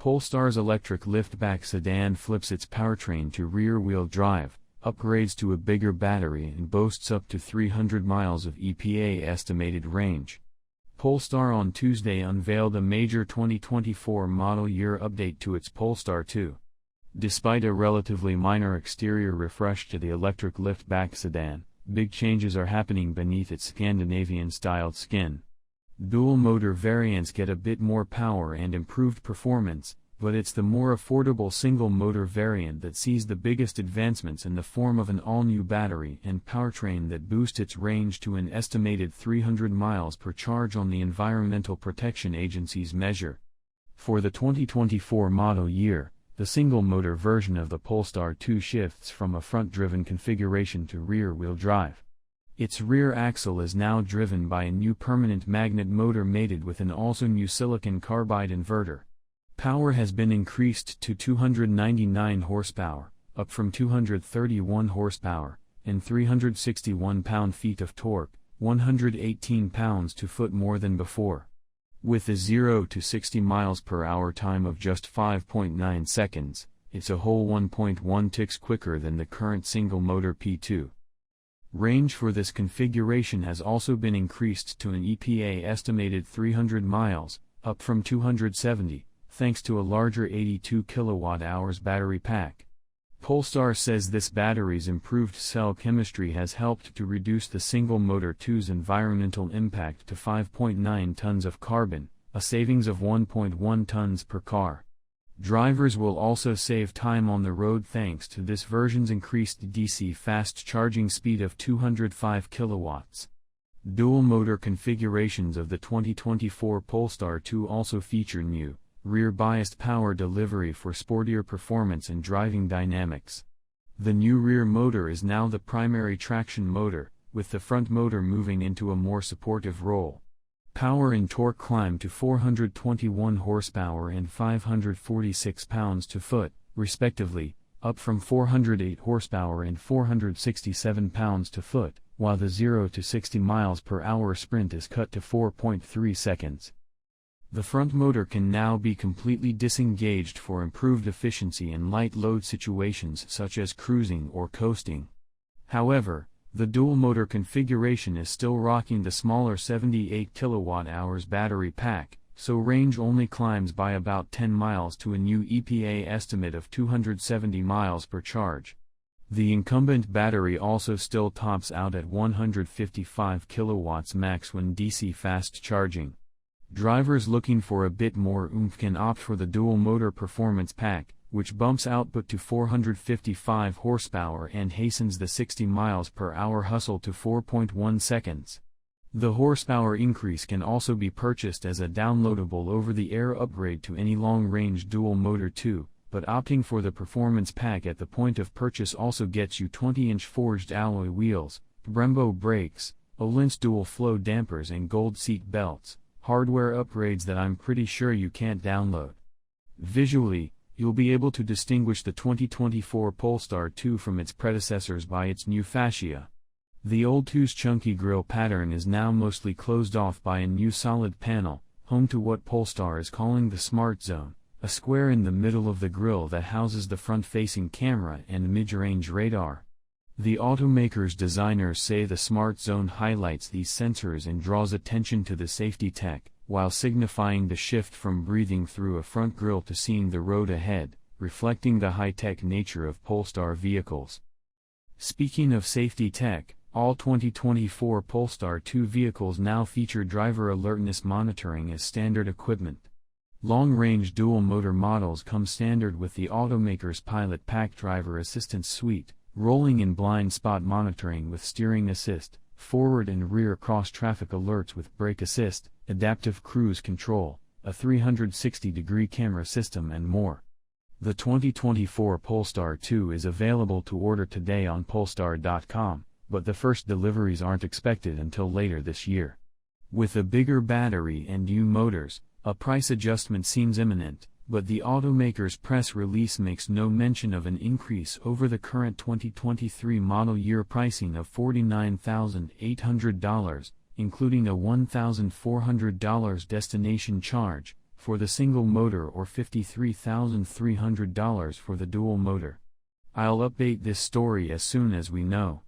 Polestar's electric liftback sedan flips its powertrain to rear-wheel drive, upgrades to a bigger battery and boasts up to 300 miles of EPA-estimated range. Polestar on Tuesday unveiled a major 2024 model year update to its Polestar 2. Despite a relatively minor exterior refresh to the electric liftback sedan, big changes are happening beneath its Scandinavian-styled skin. Dual-motor variants get a bit more power and improved performance, but it's the more affordable single-motor variant that sees the biggest advancements in the form of an all-new battery and powertrain that boost its range to an estimated 300 miles per charge on the Environmental Protection Agency's measure. For the 2024 model year, the single-motor version of the Polestar 2 shifts from a front-driven configuration to rear-wheel drive. Its rear axle is now driven by a new permanent magnet motor mated with an also new silicon carbide inverter. Power has been increased to 299 horsepower, up from 231 horsepower, and 361 pound-feet of torque, 118 pounds-to-foot more than before. With a 0 to 60 miles per hour time of just 5.9 seconds, it's a whole 1.1 ticks quicker than the current single-motor P2. Range for this configuration has also been increased to an EPA-estimated 300 miles, up from 270, thanks to a larger 82 kWh battery pack. Polestar says this battery's improved cell chemistry has helped to reduce the single-motor 2's environmental impact to 5.9 tons of carbon, a savings of 1.1 tons per car. Drivers will also save time on the road thanks to this version's increased DC fast charging speed of 205 kilowatts. Dual-motor configurations of the 2024 Polestar 2 also feature new, rear-biased power delivery for sportier performance and driving dynamics. The new rear motor is now the primary traction motor, with the front motor moving into a more supportive role. Power and torque climb to 421 horsepower and 546 pounds-to-foot, respectively, up from 408 horsepower and 467 pounds-to-foot, while the 0 to 60 miles per hour sprint is cut to 4.3 seconds. The front motor can now be completely disengaged for improved efficiency in light load situations such as cruising or coasting. However, the dual-motor configuration is still rocking the smaller 78 kWh battery pack, so range only climbs by about 10 miles to a new EPA estimate of 270 miles per charge. The incumbent battery also still tops out at 155 kilowatts max when DC fast charging. Drivers looking for a bit more oomph can opt for the dual-motor performance pack, which bumps output to 455 horsepower and hastens the 60 miles per hour hustle to 4.1 seconds. The horsepower increase can also be purchased as a downloadable over-the-air upgrade to any long-range dual-motor 2, but opting for the performance pack at the point of purchase also gets you 20-inch forged alloy wheels, Brembo brakes, Öhlins dual-flow dampers and gold seat belts, hardware upgrades that I'm pretty sure you can't download. Visually, you'll be able to distinguish the 2024 Polestar 2 from its predecessors by its new fascia. The old 2's chunky grille pattern is now mostly closed off by a new solid panel, home to what Polestar is calling the Smart Zone, a square in the middle of the grille that houses the front-facing camera and mid-range radar. The automaker's designers say the Smart Zone highlights these sensors and draws attention to the safety tech, while signifying the shift from breathing through a front grille to seeing the road ahead, reflecting the high-tech nature of Polestar vehicles. Speaking of safety tech, all 2024 Polestar 2 vehicles now feature driver alertness monitoring as standard equipment. Long-range dual-motor models come standard with the automaker's Pilot Pack Driver Assistance Suite, rolling in blind spot monitoring with steering assist, forward and rear cross-traffic alerts with brake assist, adaptive cruise control, a 360-degree camera system and more. The 2024 Polestar 2 is available to order today on Polestar.com, but the first deliveries aren't expected until later this year. With a bigger battery and new motors, a price adjustment seems imminent, but the automaker's press release makes no mention of an increase over the current 2023 model year pricing of $49,800, including a $1,400 destination charge, for the single motor or $53,300 for the dual motor. I'll update this story as soon as we know.